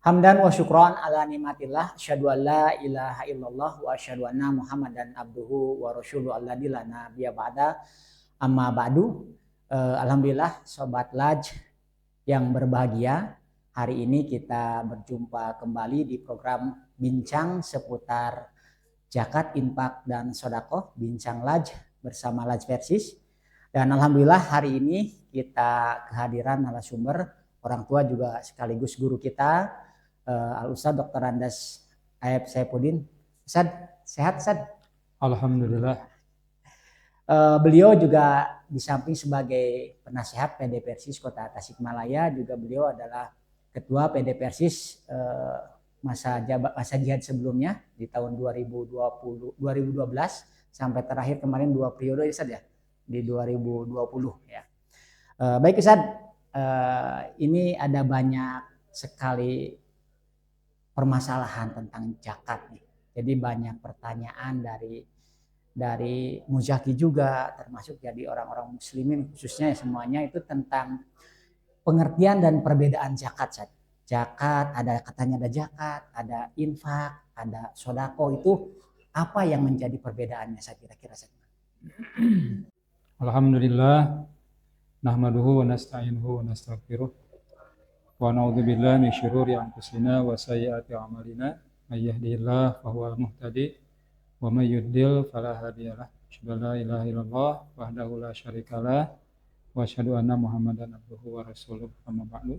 Hamdan wa syukron ala nikmatillah, asyhadu an la ilaha illallah wa asyhadu anna Muhammadan abduhu wa rasuluhu alladzi la nabiyya ba'da. Amma ba'du. Alhamdulillah sobat Laj yang berbahagia, hari ini kita berjumpa kembali di program bincang seputar zakat, infak dan sedekah, bincang Laj bersama Laj Persis. Dan alhamdulillah hari ini kita kehadiran narasumber, orang tua juga sekaligus guru kita, Al-Ustadz Dr. Andes Aep Saifuddin. Ustadz, sehat Ustadz? Alhamdulillah. Beliau juga di samping sebagai penasihat PD Persis Kota Tasikmalaya, juga beliau adalah ketua PD Persis masa jihad sebelumnya di tahun 2012 sampai terakhir kemarin 2 periode ya Ustadz ya, di 2020 ya. Baik Ustadz, ini ada banyak sekali permasalahan tentang zakat nih. Jadi banyak pertanyaan dari muzaki juga, termasuk jadi orang-orang muslimin khususnya semuanya itu tentang pengertian dan perbedaan zakat. Zakat, ada katanya ada zakat, ada infak, ada sodako, itu apa yang menjadi perbedaannya saya kira-kira? Alhamdulillah. Nahmaduhu wa nasta'inuhu wa nastaghfiruh. Wa na'udzu billahi min syururi anfusina wa sayyiati a'malina. May yahdihillahu fahuwal muhtadi wa may yudlil fala hadiyalah. Asyhadu an la ilaha illallah wahdahu la syarikalah wa asyhadu anna Muhammadan abduhu wa rasuluh. Amma ba'du.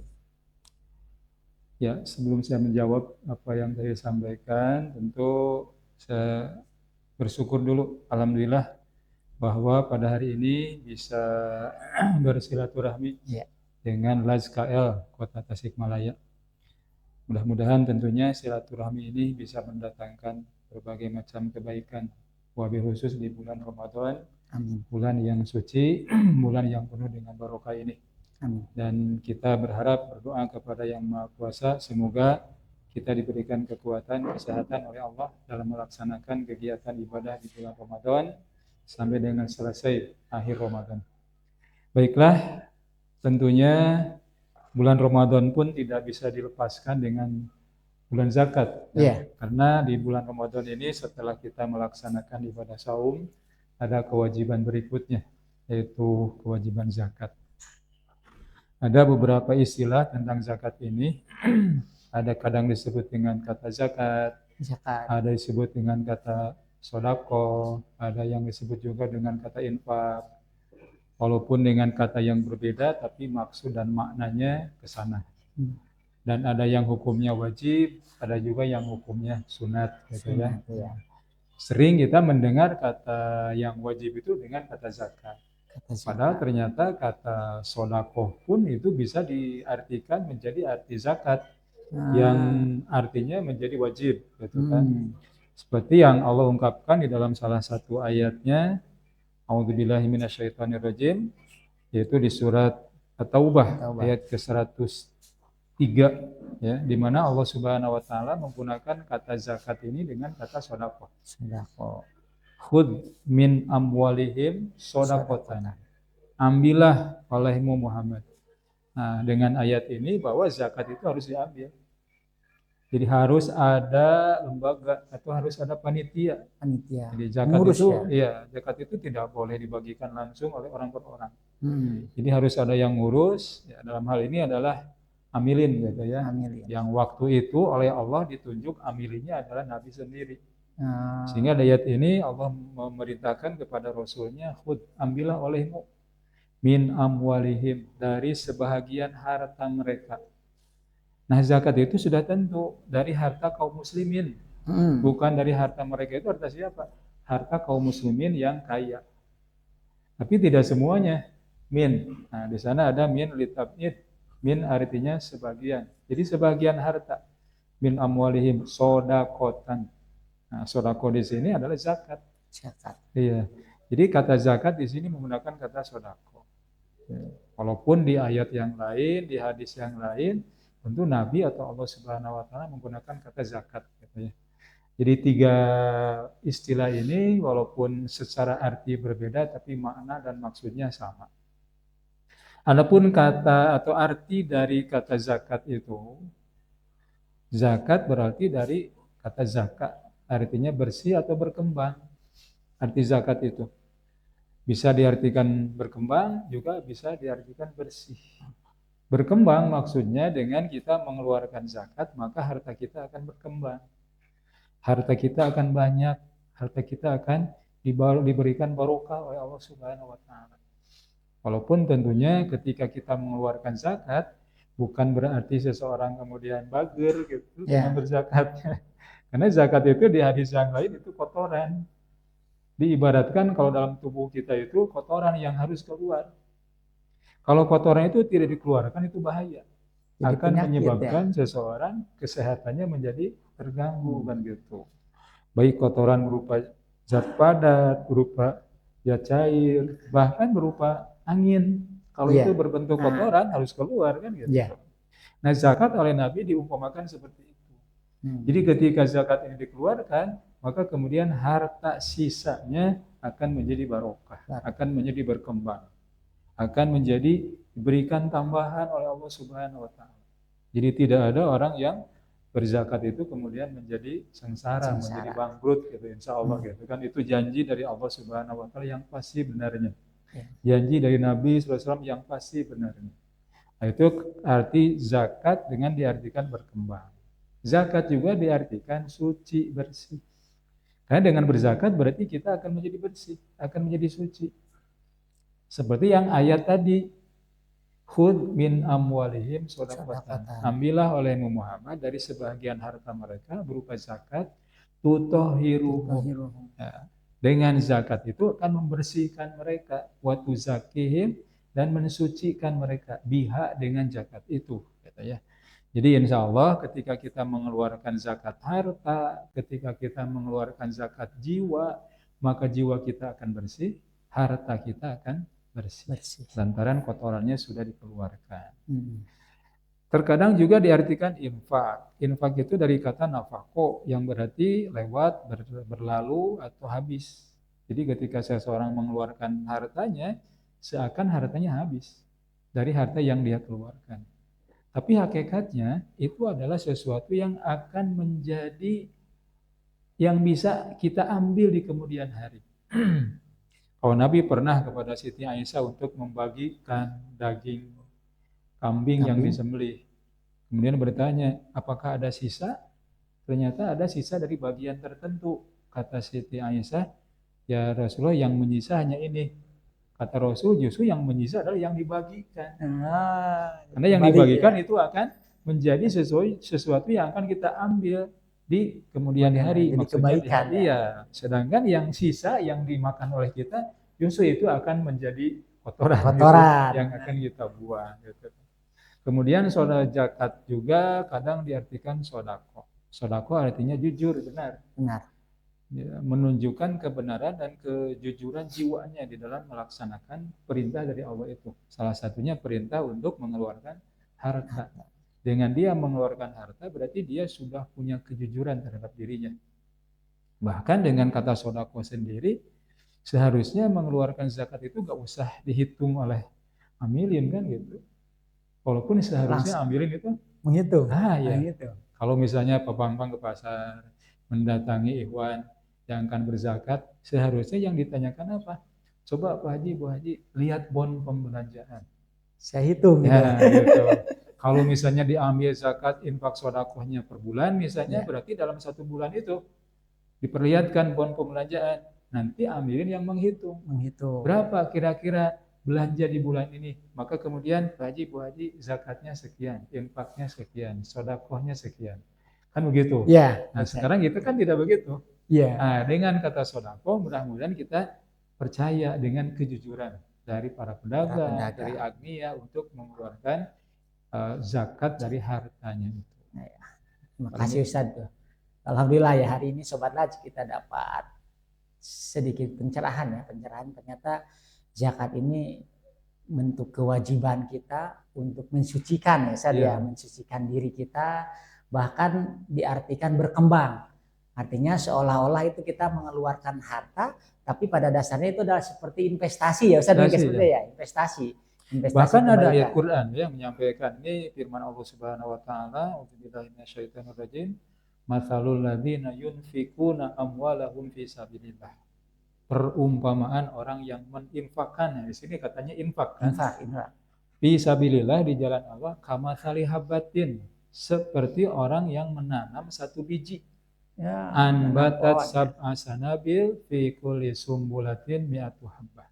Ya, sebelum saya menjawab apa yang tadi sampaikan, tentu saya bersyukur dulu, alhamdulillah, bahwa pada hari ini bisa bersilaturahmi dengan Laj KL Kota Tasikmalaya. Mudah-mudahan tentunya silaturahmi ini bisa mendatangkan berbagai macam kebaikan, wabil khusus di bulan Ramadan. Amin. Bulan yang suci, bulan yang penuh dengan barokah ini. Amin. Dan kita berharap, berdoa kepada Yang Maha Kuasa, semoga kita diberikan kekuatan, kesehatan oleh Allah dalam melaksanakan kegiatan ibadah di bulan Ramadan sampai dengan selesai akhir Ramadan. Baiklah, tentunya bulan Ramadan pun tidak bisa dilepaskan dengan bulan zakat. Karena di bulan Ramadan ini setelah kita melaksanakan ibadah saum, ada kewajiban berikutnya, yaitu kewajiban zakat. Ada beberapa istilah tentang zakat ini. Ada kadang disebut dengan kata zakat. Ada disebut dengan kata sodako, ada yang disebut juga dengan kata infak. Walaupun dengan kata yang berbeda, tapi maksud dan maknanya ke sana. Dan ada yang hukumnya wajib, ada juga yang hukumnya sunat, gitu ya. Sering kita mendengar kata yang wajib itu dengan kata zakat. Padahal ternyata kata sodako pun itu bisa diartikan menjadi arti zakat, yang artinya menjadi wajib, gitu kan. Seperti yang Allah ungkapkan di dalam salah satu ayatnya, A'udzubillahi minasyaitonirrajim, yaitu di surat At-Taubah ayat ke-103, ya, di mana Allah Subhanahu wa taala menggunakan kata zakat ini dengan kata sedekah. Khudz min amwalihim shadaqatan. Ambillah olehmu Muhammad. Nah, dengan ayat ini bahwa zakat itu harus diambil. Jadi harus ada lembaga atau harus ada panitia. Jadi zakat zakat itu tidak boleh dibagikan langsung oleh orang per orang. Jadi harus ada yang ngurus. Ya, dalam hal ini adalah amilin, gitu ya. Yang waktu itu oleh Allah ditunjuk amilinnya adalah Nabi sendiri. Sehingga ayat ini Allah memerintahkan kepada Rasulnya, khud, ambillah olehmu min amwalihim, dari sebahagian harta mereka. Nah, zakat itu sudah tentu dari harta kaum muslimin, bukan dari harta mereka. Itu harta siapa? Harta kaum muslimin yang kaya. Tapi tidak semuanya min. Nah, di sana ada min litab'id. Min artinya sebagian. Jadi sebagian harta. Min amwalihim sodakotan. Nah, sodako di sini adalah zakat. Iya. Jadi kata zakat di sini menggunakan kata sodako. Walaupun di ayat yang lain, di hadis yang lain, tentu Nabi atau Allah Subhanahu wa taala menggunakan kata zakat, gitu ya. Jadi 3 istilah ini walaupun secara arti berbeda tapi makna dan maksudnya sama. Adapun kata atau arti dari kata zakat itu Zakat berarti dari kata zakat, artinya bersih atau berkembang. Arti zakat itu bisa diartikan berkembang, juga bisa diartikan bersih. Berkembang maksudnya dengan kita mengeluarkan zakat, maka harta kita akan berkembang. Harta kita akan banyak, harta kita akan diberikan barokah oleh Allah Subhanahu wa taala. Walaupun tentunya ketika kita mengeluarkan zakat, bukan berarti seseorang kemudian bager gitu dengan berzakatnya. Karena zakat itu di hadis yang lain itu kotoran. Diibaratkan kalau dalam tubuh kita itu kotoran yang harus keluar. Kalau kotoran itu tidak dikeluarkan itu bahaya. Jadi Akan penyakit, menyebabkan seseorang kesehatannya menjadi terganggu kan gitu. Baik kotoran berupa zat padat, berupa zat cair, bahkan berupa angin. Kalau itu berbentuk kotoran harus keluar kan gitu. Nah, zakat oleh Nabi diumpamakan seperti itu. Jadi ketika zakat ini dikeluarkan, maka kemudian harta sisanya akan menjadi barokah, akan menjadi berkembang, akan menjadi diberikan tambahan oleh Allah Subhanahu wa taala. Jadi tidak ada orang yang berzakat itu kemudian menjadi sengsara, menjadi bangkrut gitu, insya Allah gitu kan. Itu janji dari Allah Subhanahu wa taala yang pasti benarnya. Janji dari Nabi SAW yang pasti benarnya. Nah, itu arti zakat dengan diartikan berkembang. Zakat juga diartikan suci, bersih. Karena dengan berzakat berarti kita akan menjadi bersih, akan menjadi suci. Seperti yang ayat tadi, khudz min amwalihim shadaqatan. Ambillah olehmu Muhammad dari sebagian harta mereka berupa zakat, tutahhiruhum. Ya. Dengan zakat itu akan membersihkan mereka, wa tuzakihim, dan mensucikan mereka biha dengan zakat itu, kata ya. Jadi insya Allah ketika kita mengeluarkan zakat harta, ketika kita mengeluarkan zakat jiwa, maka jiwa kita akan bersih, harta kita akan bersih. Lantaran kotorannya sudah dikeluarkan. Terkadang juga diartikan infak. Infak itu dari kata nafako yang berarti lewat, berlalu atau habis. Jadi ketika seseorang mengeluarkan hartanya, seakan hartanya habis dari harta yang dia keluarkan. Tapi hakikatnya itu adalah sesuatu yang akan menjadi yang bisa kita ambil di kemudian hari. Kalau Nabi pernah kepada Siti Aisyah untuk membagikan daging kambing yang disembelih. Kemudian bertanya, apakah ada sisa? Ternyata ada sisa dari bagian tertentu. Kata Siti Aisyah, ya Rasulullah yang menyisa hanya ini. Kata Rasul justru yang menyisa adalah yang dibagikan. Karena yang dibagikan itu akan menjadi sesuatu yang akan kita ambil di kemudian hari. Maksudnya kebaikan, di hari ya. Sedangkan yang sisa yang dimakan oleh kita justru itu akan menjadi kotoran. Gitu, yang akan kita buang. Gitu. Kemudian zakat juga kadang diartikan sodako. Sodako artinya jujur, benar. Ya, menunjukkan kebenaran dan kejujuran jiwanya di dalam melaksanakan perintah dari Allah itu. Salah satunya perintah untuk mengeluarkan harta. Dengan dia mengeluarkan harta berarti dia sudah punya kejujuran terhadap dirinya. Bahkan dengan kata sodako sendiri, seharusnya mengeluarkan zakat itu gak usah dihitung oleh amilin kan gitu. Walaupun seharusnya amilin itu menghitung. Ya. Kalau misalnya Pak Bambang ke pasar mendatangi ikhwan yang akan berzakat, seharusnya yang ditanyakan apa? Coba Pak Haji, Bu Haji, lihat bon pembelanjaan. Saya hitung. Ya, gitu. Kalau misalnya diambil zakat infak sodakohnya per bulan, misalnya berarti dalam 1 bulan itu diperlihatkan bon pembelanjaan. Nanti ambilin yang menghitung. Berapa kira-kira belanja di bulan ini? Maka kemudian Pak Haji, Bu Haji, zakatnya sekian, infaknya sekian, sodakohnya sekian. Kan begitu? Ya. Nah sekarang itu kan tidak begitu. Nah, dengan kata sodako, mudah-mudahan kita percaya dengan kejujuran dari para pedagang, dari agnia untuk mengeluarkan zakat dari hartanya itu. Terima kasih Ustaz. Alhamdulillah ya hari ini Sobat Laj kita dapat sedikit pencerahan ya, ternyata zakat ini bentuk kewajiban kita untuk mensucikan ya Ustaz ya, mensucikan diri kita, bahkan diartikan berkembang. Artinya seolah-olah itu kita mengeluarkan harta, tapi pada dasarnya itu adalah seperti investasi ya Ustaz, investasi. investasi Bahkan ada ayat kebaikan. Quran yang menyampaikan ini firman Allah Subhanahu wa taala, "Auzubillahi minasyaitonirrajim. Matsalul ladzina yunfikuna amwalahum fi sabilillah." Perumpamaan orang yang meninfakkan. Di sini katanya infak kan? Infak. Fi sabilillah di jalan Allah, kamatsali habatin, seperti orang yang menanam satu biji. Ya, Anbatat pohon ya. sab'a sanabil fi kulli sumbulatin mi'atu habbah.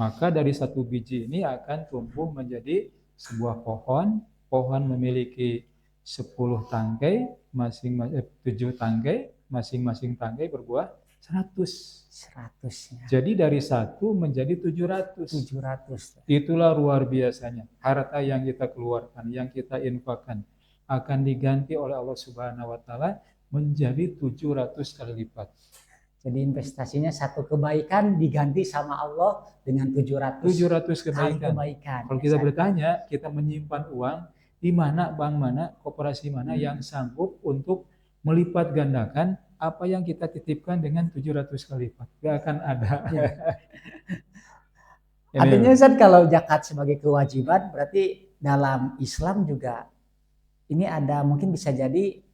Maka dari satu biji ini akan tumbuh menjadi sebuah pohon. Pohon memiliki 10 tangkai, 7 tangkai, masing-masing tangkai berbuah 100. 100 ya. Jadi dari 1 menjadi 700. 700. Itulah luar biasanya. Harta yang kita keluarkan, yang kita infakkan akan diganti oleh Allah Subhanahu wa taala menjadi 700 kali lipat. Jadi investasinya satu kebaikan diganti sama Allah dengan 700 kali kebaikan. Kalau kita bertanya, kita menyimpan uang di mana, bank mana, koperasi mana yang sanggup untuk melipat gandakan apa yang kita titipkan dengan 700 kali lipat? Gak akan ada. Ya. Artinya Ustaz, kalau zakat sebagai kewajiban berarti dalam Islam juga ini ada, mungkin bisa jadi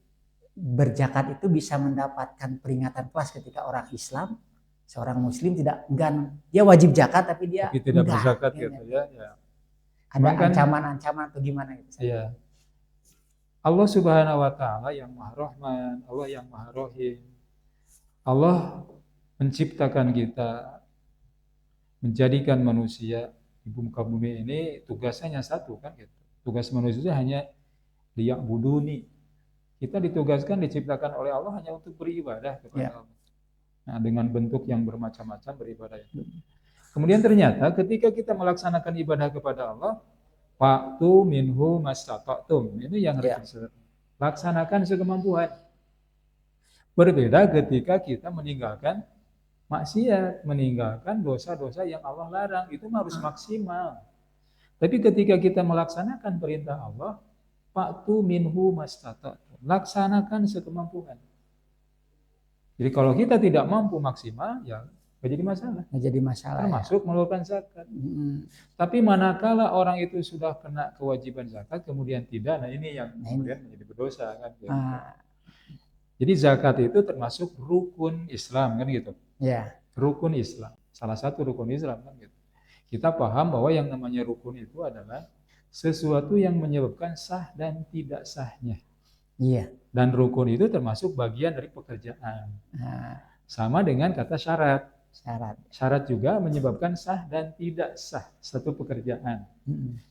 berzakat itu bisa mendapatkan peringatan kelas ketika orang Islam, seorang Muslim tidak enggan, dia wajib zakat tapi dia tidak enggak, berzakat gitu ya. Ada ancaman-ancaman atau gimana gitu? Iya. Allah Subhanahu wa taala yang Maha Rahman, Allah yang Maha Rahim. Allah menciptakan kita, menjadikan manusia di muka bumi ini tugasnya hanya satu kan gitu. Tugas manusia hanya liya'buduni. Kita ditugaskan, diciptakan oleh Allah hanya untuk beribadah kepada Allah. Nah, dengan bentuk yang bermacam-macam beribadah itu. Kemudian ternyata ketika kita melaksanakan ibadah kepada Allah, Faktu minhu mastata'tum. Ini yang harus laksanakan sekemampuan. Berbeda ketika kita meninggalkan maksiat, meninggalkan dosa-dosa yang Allah larang, itu harus maksimal. Tapi ketika kita melaksanakan perintah Allah, faktu minhu mastata'tum. Laksanakan sekemampuan. Jadi kalau kita tidak mampu maksimal, ya nggak jadi masalah. Termasuk mengeluarkan zakat. Tapi manakala orang itu sudah kena kewajiban zakat kemudian tidak, nah ini yang kemudian menjadi berdosa kan. Jadi zakat itu termasuk rukun Islam kan gitu. Ya. Rukun Islam. Salah satu rukun Islam kan gitu. Kita paham bahwa yang namanya rukun itu adalah sesuatu yang menyebabkan sah dan tidak sahnya. Iya. Dan rukun itu termasuk bagian dari pekerjaan. Sama dengan kata syarat. Syarat juga menyebabkan sah dan tidak sah satu pekerjaan.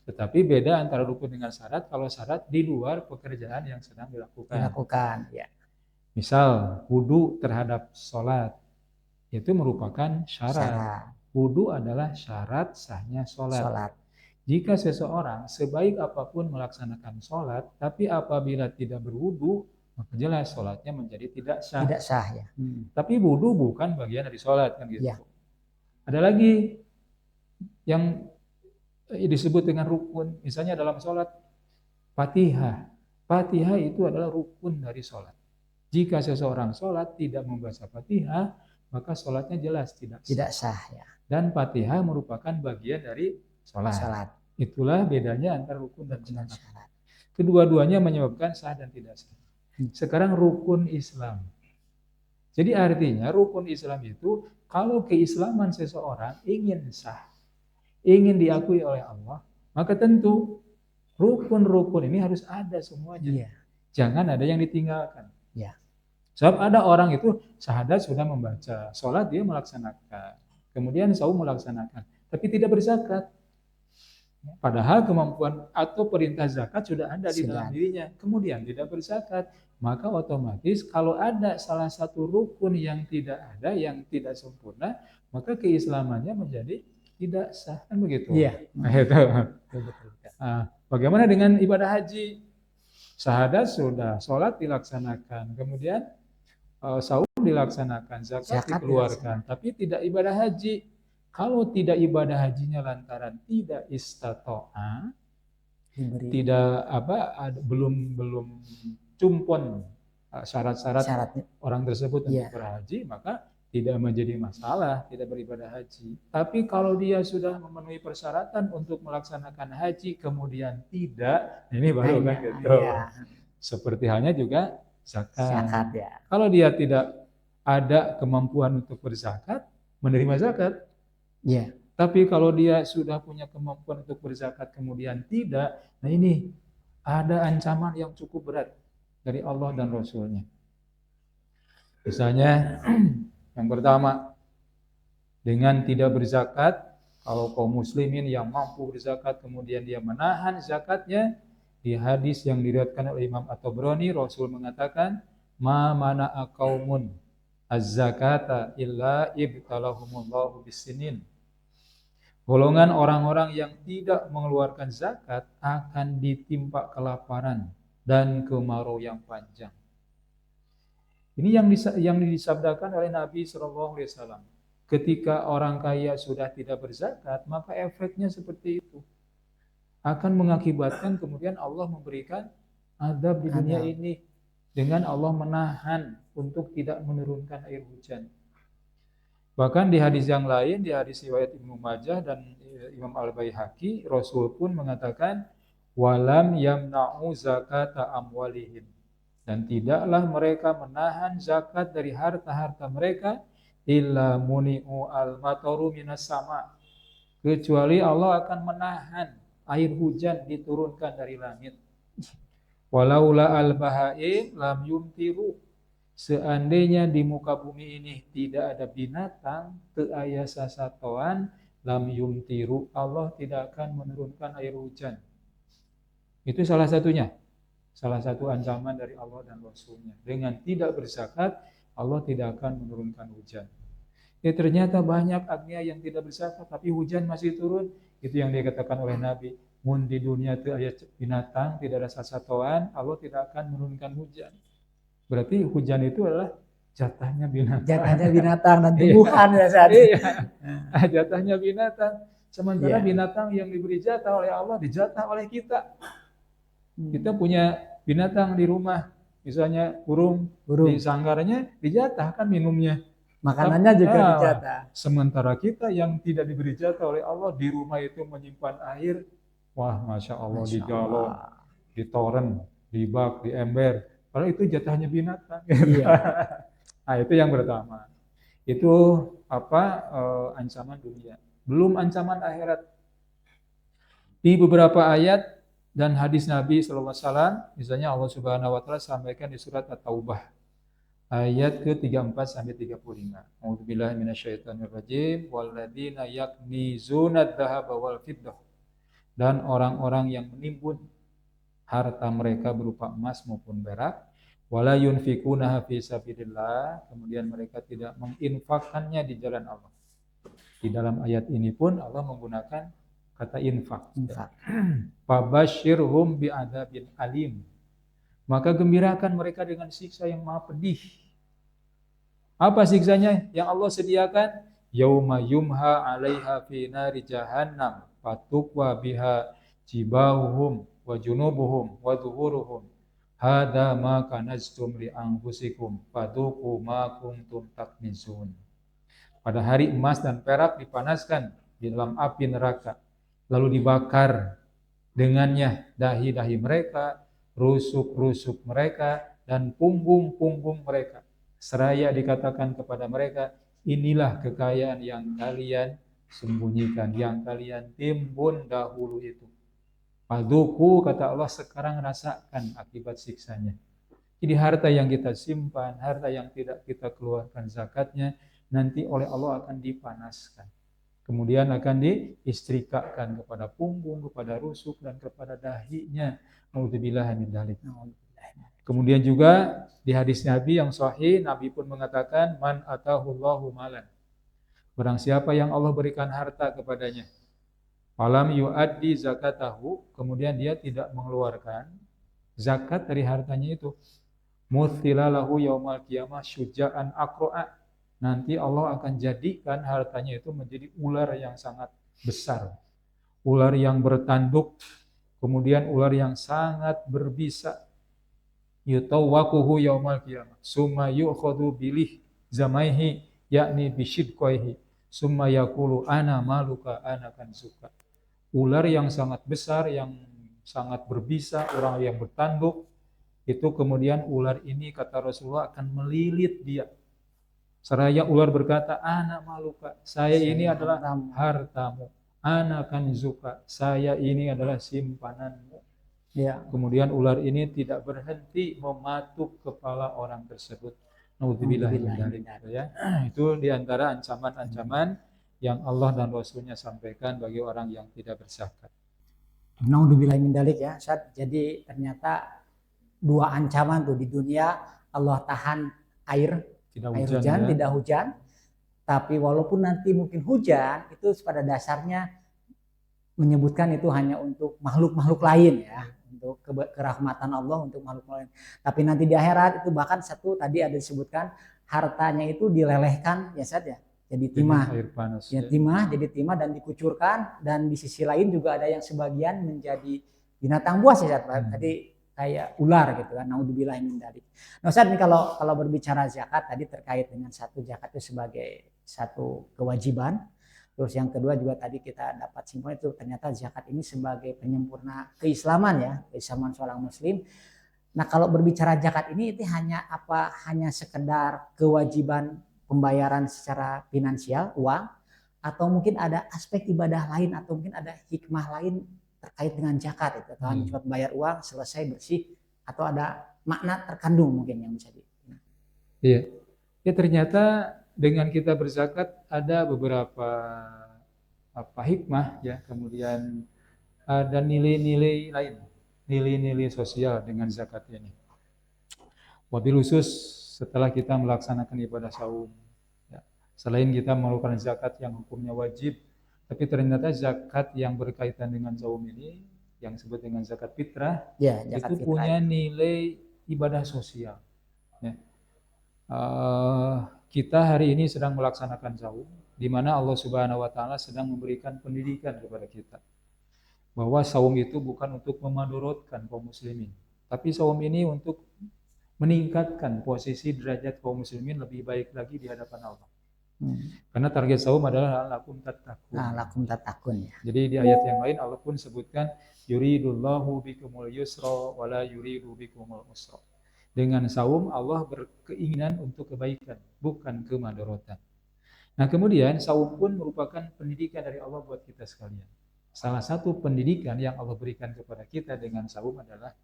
Tetapi beda antara rukun dengan syarat kalau syarat di luar pekerjaan yang sedang dilakukan. Ya. Misal wudu terhadap sholat itu merupakan syarat. Wudu adalah syarat sahnya sholat. Jika seseorang sebaik apapun melaksanakan sholat, tapi apabila tidak berwudu, maka jelas sholatnya menjadi tidak sah. Tidak sah ya. Tapi wudu bukan bagian dari sholat kan gitu. Ya. Ada lagi yang disebut dengan rukun, misalnya dalam sholat Fatihah. Fatihah itu adalah rukun dari sholat. Jika seseorang sholat tidak membaca Fatihah, maka sholatnya jelas tidak sah. Ya. Dan Fatihah merupakan bagian dari sholat. Itulah bedanya antara rukun dan syarat. Kedua-duanya menyebabkan sah dan tidak sah. Sekarang rukun Islam. Jadi artinya rukun Islam itu kalau keislaman seseorang ingin sah, ingin diakui oleh Allah, maka tentu rukun-rukun ini harus ada semuanya. Jangan ada yang ditinggalkan. Sebab ada orang itu syahadat sudah membaca, sholat dia melaksanakan, kemudian saum melaksanakan, tapi tidak berzakat. Padahal kemampuan atau perintah zakat sudah ada di dalam dirinya, kemudian tidak berzakat, maka otomatis kalau ada salah satu rukun yang tidak ada, yang tidak sempurna, maka keislamannya menjadi tidak sah, kan begitu? Iya. Bagaimana dengan ibadah haji? Syahadat sudah, sholat dilaksanakan, kemudian saum dilaksanakan, zakat dikeluarkan, tapi tidak ibadah haji. Kalau tidak ibadah hajinya lantaran tidak istato'a, belum cumpon syarat-syarat orang tersebut untuk berhaji, maka tidak menjadi masalah, tidak beribadah haji. Tapi kalau dia sudah memenuhi persyaratan untuk melaksanakan haji, kemudian tidak, ini baru kan gitu. Iya. Seperti halnya juga zakat. Zakat ya. Kalau dia tidak ada kemampuan untuk berzakat, menerima zakat. Iya. Tapi kalau dia sudah punya kemampuan untuk berzakat, kemudian tidak, nah ini ada ancaman yang cukup berat dari Allah dan Rasulnya. Misalnya, yang pertama, dengan tidak berzakat, kalau kaum muslimin yang mampu berzakat kemudian dia menahan zakatnya, di hadis yang diriwayatkan oleh Imam At-Tabrani, Rasul mengatakan, ma mana'a qaumun az-zakata illa ibtalahumullahu bisinin. Golongan orang-orang yang tidak mengeluarkan zakat akan ditimpa kelaparan dan kemarau yang panjang. Ini yang disabdakan oleh Nabi SAW. Ketika orang kaya sudah tidak berzakat, maka efeknya seperti itu. Akan mengakibatkan kemudian Allah memberikan azab di dunia ini. Dengan Allah menahan untuk tidak menurunkan air hujan. Bahkan di hadis yang lain, di hadis riwayat Ibnu Majah dan Imam Al-Baihaqi, Rasul pun mengatakan, walam yamna'u zakata amwalihim. Dan tidaklah mereka menahan zakat dari harta-harta mereka illa muni'u al-mataru minas sama. Kecuali Allah akan menahan air hujan diturunkan dari langit. Walaula al-bahaim lam yumtiru. Seandainya di muka bumi ini tidak ada binatang, teu aya sasatoan, lam yumtiru, Allah tidak akan menurunkan air hujan. Itu salah satunya. Salah satu ancaman dari Allah dan Rasulnya. Dengan tidak berzakat, Allah tidak akan menurunkan hujan. Ya ternyata banyak agnia yang tidak berzakat, tapi hujan masih turun. Itu yang dikatakan oleh Nabi. Mun di dunia itu ada binatang, tidak ada sasatoan, Allah tidak akan menurunkan hujan. Berarti hujan itu adalah jatahnya binatang. Jatahnya binatang dan tumbuhan ya saat ini. Jatahnya binatang. Sementara binatang yang diberi jatah oleh Allah, dijatah oleh kita. Kita punya binatang di rumah, misalnya burung. Di sanggarnya dijatah kan minumnya. Makanannya juga dijatah. Sementara kita yang tidak diberi jatah oleh Allah di rumah itu menyimpan air, wah Masya Allah, di galon, di toren, di bak, di ember. Padahal itu jatahnya binatang. Iya. Nah itu yang pertama. Itu ancaman dunia. Belum ancaman akhirat. Di beberapa ayat dan hadis Nabi SAW, misalnya Allah Subhanahu Wa Taala sampaikan di surat At-Taubah ayat ke-34 sampai 35. A'udzubillahi minasyaitonirrajim. Walladzina yaknizuna adz-dzahaba wal fiddah. Dan orang-orang yang menimbun harta mereka berupa emas maupun perak, wala yunfikunaha fi sabilillah, kemudian mereka tidak menginfakkannya di jalan Allah. Di dalam ayat ini pun Allah menggunakan kata infak. Fabashshirhum bi'adzabin alim. Maka gembirakan mereka dengan siksa yang maha pedih. Apa siksanya yang Allah sediakan? Yauma yumha 'alaiha fi nari jahannam fatukwa biha jibahuhum wa junubuhum wa dhuhuruhum. Hadza ma kanaztum li anfusikum fadzuqu ma kuntum taknizun. Pada hari emas dan perak dipanaskan di dalam api neraka, lalu dibakar dengannya dahi-dahi mereka, rusuk-rusuk mereka, dan punggung-punggung mereka. Seraya dikatakan kepada mereka, inilah kekayaan yang kalian sembunyikan, yang kalian timbun dahulu itu. Paduku, kata Allah, sekarang rasakan akibat siksanya. Jadi harta yang kita simpan, harta yang tidak kita keluarkan zakatnya, nanti oleh Allah akan dipanaskan. Kemudian akan diistrikakan kepada punggung, kepada rusuk, dan kepada dahinya. Naudzubillahi min dzalik. Kemudian juga di hadis Nabi yang sahih, Nabi pun mengatakan, man atahullahu malan. Barang siapa yang Allah berikan harta kepadanya, falam yuaddi zakatahu, kemudian dia tidak mengeluarkan zakat dari hartanya itu, muthila lahu yaumal qiyamah syuja'an aqra'a. Nanti Allah akan jadikan hartanya itu menjadi ular yang sangat besar, ular yang bertanduk, kemudian ular yang sangat berbisa. Yutawwaquhu yaumal qiyamah summa yu'khadhu bilih zamaihi yakni bisyidqaihi summa yaqulu ana maluka ana kanzuka. Ular yang sangat besar, yang sangat berbisa, orang yang bertanduk, itu kemudian ular ini kata Rasulullah akan melilit dia. Seraya ular berkata, ana maluka, saya ini adalah hartamu. Ana kanzuka, saya ini adalah simpananmu. Ya. Kemudian ular ini tidak berhenti mematuk kepala orang tersebut. Naudzubillah min dzalik, ya. Itu diantara ancaman-ancaman yang Allah dan Rasulnya sampaikan bagi orang yang tidak berzakat. Naudzubillah min dzalik ya, Ustaz. Jadi ternyata dua ancaman tuh di dunia, Allah tahan air hujan, ya. Tidak hujan. Tapi walaupun nanti mungkin hujan, itu pada dasarnya menyebutkan itu hanya untuk makhluk-makhluk lain ya, untuk kerahmatan Allah untuk makhluk lain. Tapi nanti di akhirat itu bahkan satu tadi ada disebutkan hartanya itu dilelehkan ya Ustaz ya. Jadi timah, air panas, ya, timah, jadi timah dan dikucurkan, dan di sisi lain juga ada yang sebagian menjadi binatang buas ya Ustaz. Tadi kayak ular gitu kan. Naudzubillah min dzalik. Nah Ustaz, kalau berbicara zakat tadi terkait dengan satu zakat itu sebagai satu kewajiban. Terus yang kedua juga tadi kita dapat simpulkan itu ternyata zakat ini sebagai penyempurna keislaman ya, keislaman seorang muslim. Nah kalau berbicara zakat ini itu hanya apa? Hanya sekedar kewajiban pembayaran secara finansial, uang, atau mungkin ada aspek ibadah lain, atau mungkin ada hikmah lain terkait dengan zakat itu, atau hanya cuma bayar uang selesai bersih, atau ada makna terkandung mungkin yang bisa di. Iya, ya ternyata dengan kita berzakat ada beberapa hikmah ya, kemudian ada nilai-nilai lain, nilai-nilai sosial dengan zakat ini. Wabil khusus setelah kita melaksanakan ibadah saum, ya, selain kita melakukan zakat yang hukumnya wajib, tapi ternyata zakat yang berkaitan dengan saum ini, yang disebut dengan zakat fitrah, ya, zakat itu fitrah punya nilai ibadah sosial. Ya. Kita hari ini sedang melaksanakan saum, di mana Allah Subhanahu Wa Taala sedang memberikan pendidikan kepada kita, bahwa saum itu bukan untuk memadorotkan kaum muslimin, tapi saum ini untuk meningkatkan posisi derajat kaum muslimin lebih baik lagi di hadapan Allah. Karena target saum adalah lakum tattaqun. Lakum tattaqun ya. Jadi di ayat yang lain Allah pun sebutkan yuridullahu bikumul yusra wala yuridu bikumul usra. Dengan saum Allah berkeinginan untuk kebaikan, bukan kemadharatan. Nah, kemudian saum pun merupakan pendidikan dari Allah buat kita sekalian. Salah satu pendidikan yang Allah berikan kepada kita dengan saum adalah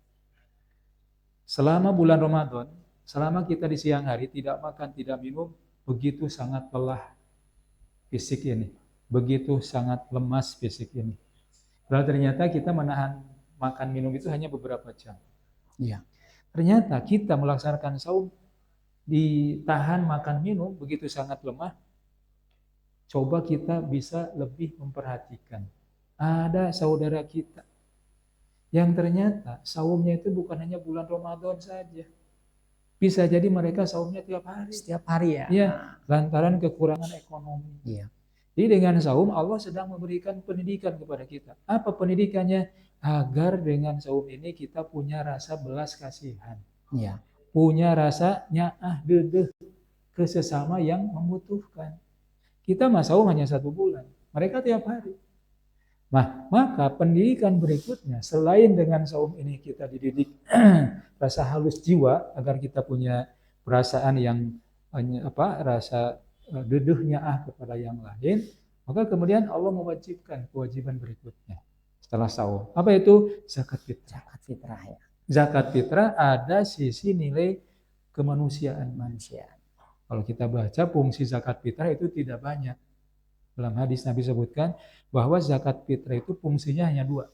selama bulan Ramadan, selama kita di siang hari tidak makan, tidak minum, begitu sangat lelah fisik ini, begitu sangat lemas fisik ini. Lalu ternyata kita menahan makan minum itu hanya beberapa jam. Iya. Ternyata kita melaksanakan saum, ditahan makan minum begitu sangat lemah. Coba kita bisa lebih memperhatikan. Ada saudara kita yang ternyata saumnya itu bukan hanya bulan Ramadan saja. Bisa jadi mereka saumnya tiap hari. Setiap hari ya. Iya, lantaran kekurangan ekonomi. Iya. Jadi dengan saum Allah sedang memberikan pendidikan kepada kita. Apa pendidikannya? Agar dengan saum ini kita punya rasa belas kasihan. Iya. Punya rasa nyaah dedeh ke sesama yang membutuhkan. Kita mah saum hanya 1 bulan. Mereka tiap hari. Nah, maka pendidikan berikutnya selain dengan saum ini kita dididik rasa halus jiwa agar kita punya perasaan yang rasa dedehnya kepada yang lain, maka kemudian Allah mewajibkan kewajiban berikutnya setelah saum. Apa itu? Zakat fitrah. Zakat fitrah ya. Zakat fitrah ada sisi nilai kemanusiaan manusia. Kalau kita baca fungsi zakat fitrah itu tidak banyak. Dalam hadis Nabi sebutkan bahwa zakat fitrah itu fungsinya hanya 2.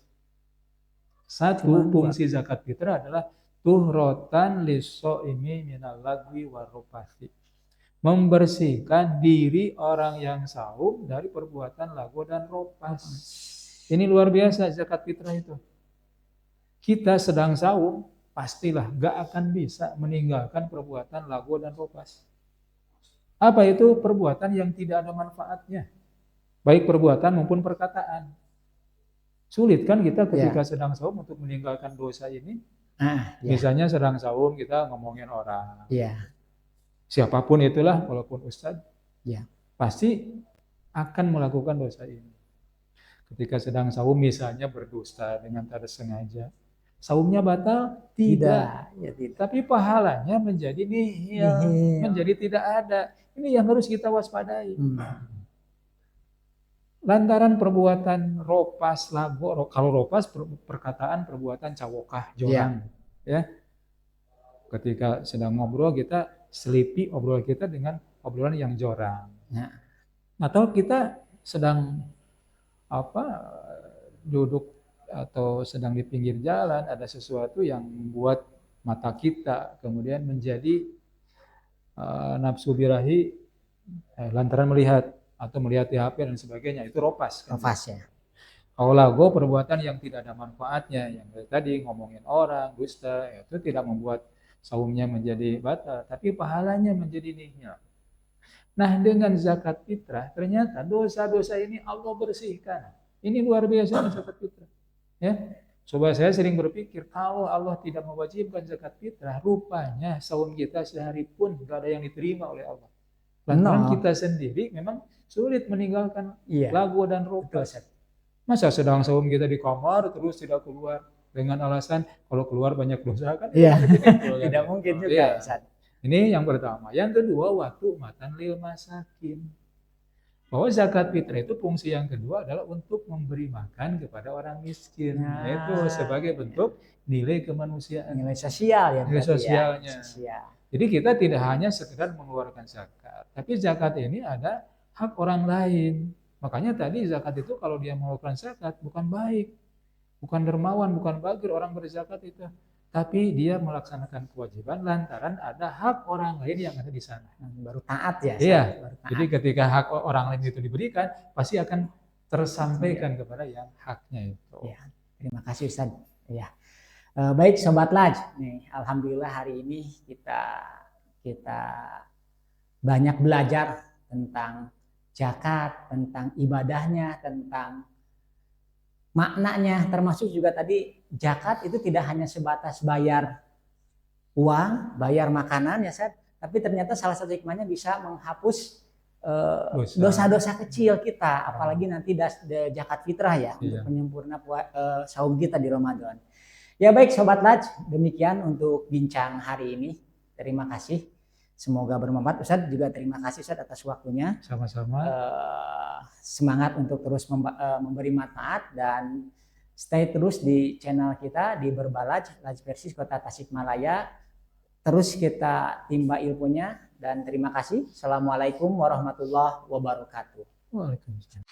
Satu, fungsi zakat fitrah adalah tuhrotan lis-shaimi minal lagwi warrafasi. Membersihkan diri orang yang saum dari perbuatan lagu dan ropas. Ini luar biasa zakat fitrah itu. Kita sedang saum, pastilah gak akan bisa meninggalkan perbuatan lagu dan ropas. Apa itu? Perbuatan yang tidak ada manfaatnya. Baik perbuatan maupun perkataan. Sulit kan kita ketika sedang saum untuk meninggalkan dosa ini? Misalnya sedang saum kita ngomongin orang. Siapapun Siapapun itulah, walaupun ustadz, Ya. pasti akan melakukan dosa ini. Ketika sedang saum misalnya berdusta dengan tak sengaja, saumnya batal? Tidak. Ya tidak. Tapi pahalanya menjadi nihil, menjadi tidak ada. Ini yang harus kita waspadai. Lantaran perbuatan ropas, lagu, kalau ropas perkataan perbuatan cawokah, jorang. Ya. Ketika sedang ngobrol kita selipi obrolan kita dengan obrolan yang jorang. Ya. Atau kita sedang duduk atau sedang di pinggir jalan, ada sesuatu yang membuat mata kita kemudian menjadi nafsu birahi lantaran melihat atau melihat di HP dan sebagainya, itu ropas. Ropas ya. Kalau lago perbuatan yang tidak ada manfaatnya, yang tadi ngomongin orang, dusta, itu tidak membuat saumnya menjadi batal, tapi pahalanya menjadi nihil. Nah, dengan zakat fitrah ternyata dosa-dosa ini Allah bersihkan. Ini luar biasa zakat fitrah. Ya, coba saya sering berpikir kalau Allah tidak mewajibkan zakat fitrah, rupanya saum kita sehari pun gak ada yang diterima oleh Allah. Lantaran kita sendiri memang sulit meninggalkan lagu dan ropas. Masa sedang saum kita di kamar terus tidak keluar dengan alasan kalau keluar banyak dosa kan? Tidak mungkin juga. Ini yang pertama. Yang kedua, waktu matan lil masakin. Bahwa zakat fitrah itu fungsi yang kedua adalah untuk memberi makan kepada orang miskin. Itu sebagai bentuk nilai kemanusiaan. Nilai sosial ya. Nilai sosialnya. Jadi kita tidak hanya sekedar mengeluarkan zakat. Tapi zakat ini ada hak orang lain. Makanya tadi zakat itu kalau dia mengeluarkan zakat bukan baik. Bukan dermawan, bukan bagir orang berzakat itu. Tapi dia melaksanakan kewajiban lantaran ada hak orang lain yang ada di sana. Baru taat ya. Iya. Jadi ketika hak orang lain itu diberikan, pasti akan tersampaikan kepada yang haknya itu. Ya. Terima kasih Ustaz. Ya. Baik Sobat Laj, nih alhamdulillah hari ini kita banyak belajar tentang zakat, tentang ibadahnya, tentang maknanya, termasuk juga tadi zakat itu tidak hanya sebatas bayar uang, bayar makanan ya Ustaz, tapi ternyata salah satu hikmahnya bisa menghapus dosa-dosa kecil kita, apalagi nanti zakat fitrah ya, untuk penyempurna saum kita di Ramadan. Ya baik Sobat Laj, demikian untuk bincang hari ini. Terima kasih. Semoga bermanfaat. Ustaz juga terima kasih Ustaz atas waktunya. Sama-sama. Semangat untuk terus memberi manfaat dan stay terus di channel kita di Berbalaj, Laj Persis Kota Tasikmalaya. Terus kita timba ilmunya dan terima kasih. Assalamualaikum warahmatullahi wabarakatuh. Waalaikumsalam.